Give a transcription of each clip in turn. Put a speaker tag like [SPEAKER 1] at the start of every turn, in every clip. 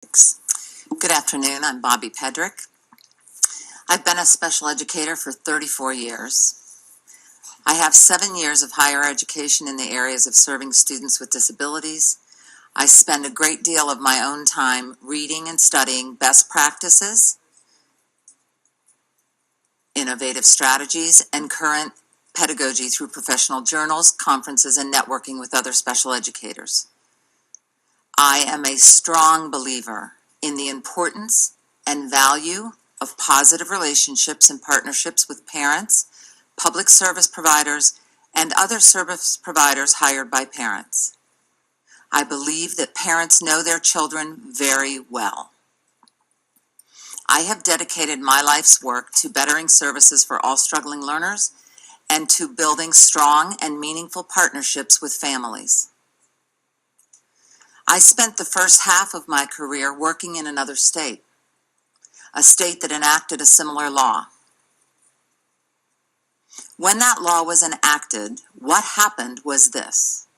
[SPEAKER 1] Good afternoon, I'm Bobby Pedrick. I've been a special educator for 34 years. I have 7 years of higher education in the areas of serving students with disabilities. I spend a great deal of my own time reading and studying best practices, innovative strategies, and current pedagogy through professional journals, conferences, and networking with other special educators. I am a strong believer in the importance and value of positive relationships and partnerships with parents, public service providers, and other service providers hired by parents. I believe that parents know their children very well. I have dedicated my life's work to bettering services for all struggling learners and to building strong and meaningful partnerships with families. I spent the first half of my career working in another state, a state that enacted a similar law. When that law was enacted, what happened was this.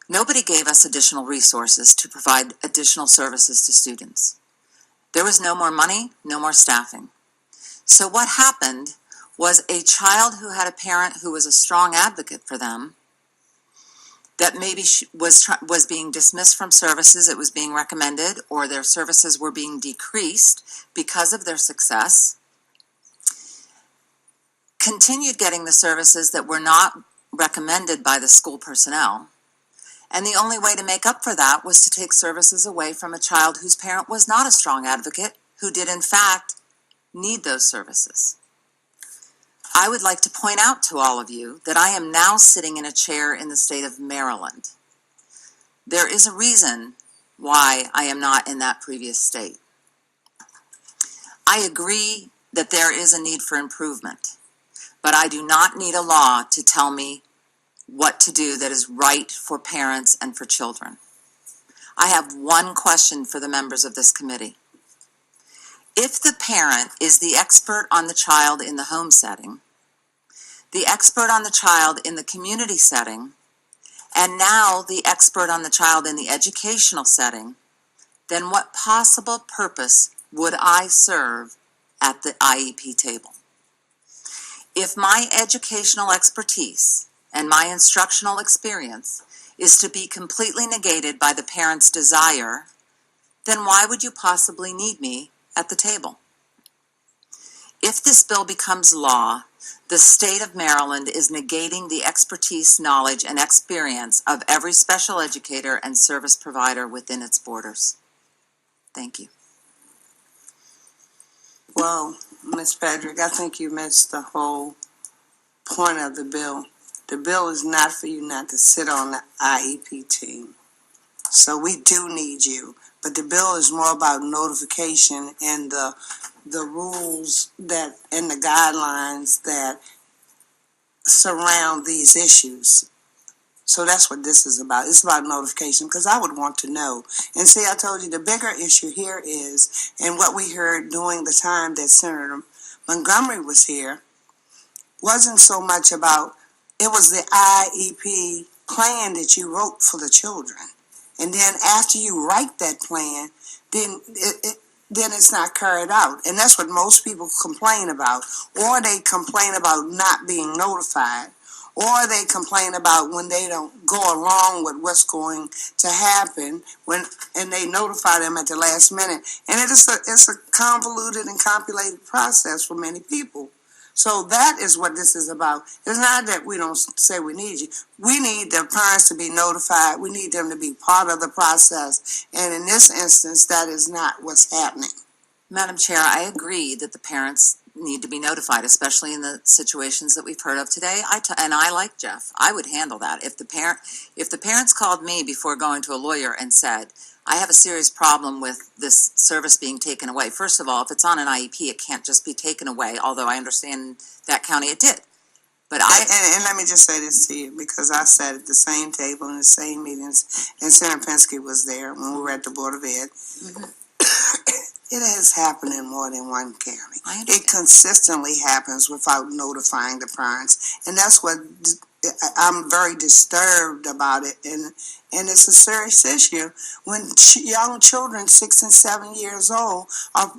[SPEAKER 1] Nobody gave us additional resources to provide additional services to students. There was no more money, no more staffing. So what happened was a child who had a parent who was a strong advocate for them, that maybe was being dismissed from services, it was being recommended, or their services were being decreased because of their success, continued getting the services that were not recommended by the school personnel. And the only way to make up for that was to take services away from a child whose parent was not a strong advocate, who did in fact need those services. I would like to point out to all of you that I am now sitting in a chair in the state of Maryland. There is a reason why I am not in that previous state. I agree that there is a need for improvement, but I do not need a law to tell me what to do that is right for parents and for children. I have one question for the members of this committee. If the parent is the expert on the child in the home setting, the expert on the child in the community setting, and now the expert on the child in the educational setting, then what possible purpose would I serve at the IEP table? If my educational expertise and my instructional experience is to be completely negated by the parent's desire, then why would you possibly need me at the table? If this bill becomes law, the state of Maryland is negating the expertise, knowledge, and experience of every special educator and service provider within its borders. Thank you.
[SPEAKER 2] Well, Ms. Patrick, I think you missed the whole point of the bill. The bill is not for you not to sit on the IEP team. So we do need you. But the bill is more about notification and the rules that and the guidelines that surround these issues. So that's what this is about. It's about notification, because I would want to know. And see, I told you the bigger issue here is, and what we heard during the time that Senator Montgomery was here, wasn't so much about, it was the IEP plan that you wrote for the children. And then after you write that plan, then it's not carried out. And that's what most people complain about. Or they complain about not being notified. Or they complain about when they don't go along with what's going to happen and they notify them at the last minute. And it's a convoluted and complicated process for many people. So that is what this is about. It's not that we don't say we need you. We need the parents to be notified. We need them to be part of the process. And in this instance, that is not what's happening.
[SPEAKER 1] Madam Chair, I agree that the parents need to be notified, especially in the situations that we've heard of today. And I, like Jeff, I would handle that. If the parents called me before going to a lawyer and said, I have a serious problem with this service being taken away. First of all, if it's on an IEP, it can't just be taken away, although I understand that county it did. But
[SPEAKER 2] and let me just say this to you, because I sat at the same table in the same meetings, and Senator Penske was there when we were at the Board of Ed. Mm-hmm. It has happened in more than one county. It consistently happens without notifying the parents, and that's what I'm very disturbed about it, and it's a serious issue when young children 6 and 7 years old are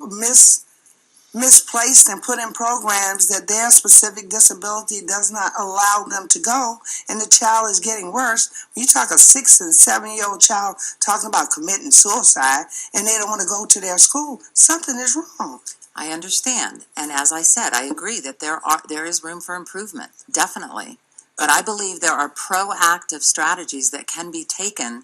[SPEAKER 2] misplaced and put in programs that their specific disability does not allow them to go, and the child is getting worse. You talk a 6 and 7 year old child talking about committing suicide, and they don't want to go to their school. Something is wrong.
[SPEAKER 1] I understand, and as I said, I agree that there is room for improvement, definitely. But I believe there are proactive strategies that can be taken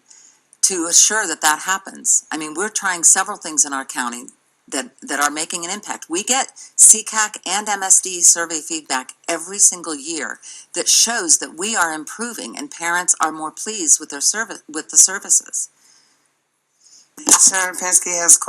[SPEAKER 1] to assure that that happens. I mean, we're trying several things in our county that are making an impact. We get CCAC and MSD survey feedback every single year that shows that we are improving and parents are more pleased with the services.
[SPEAKER 2] Senator Penske has questions.